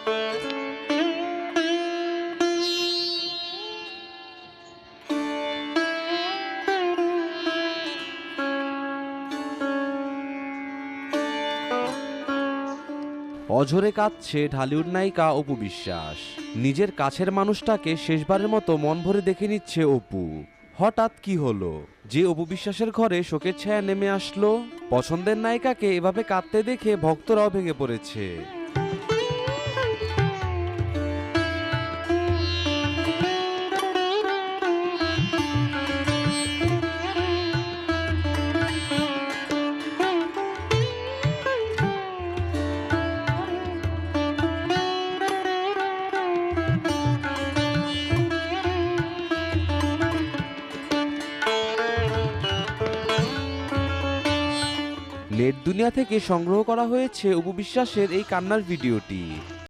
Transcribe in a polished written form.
অঝরে কাঁদছে ঢালিউড নায়িকা অপু বিশ্বাস। নিজের কাছের মানুষটাকে শেষবারের মতো মন ভরে দেখে নিচ্ছে অপু। হঠাৎ কি হলো যে অপু বিশ্বাসের ঘরে শোকের ছায়া নেমে আসলো? পছন্দের নায়িকাকে এভাবে কাঁদতে দেখে ভক্তরাও ভেঙে পড়েছে। নেট দুনিয়া থেকে সংগ্রহ করা হয়েছে অপু বিশ্বাসের এই কান্নার ভিডিওটি।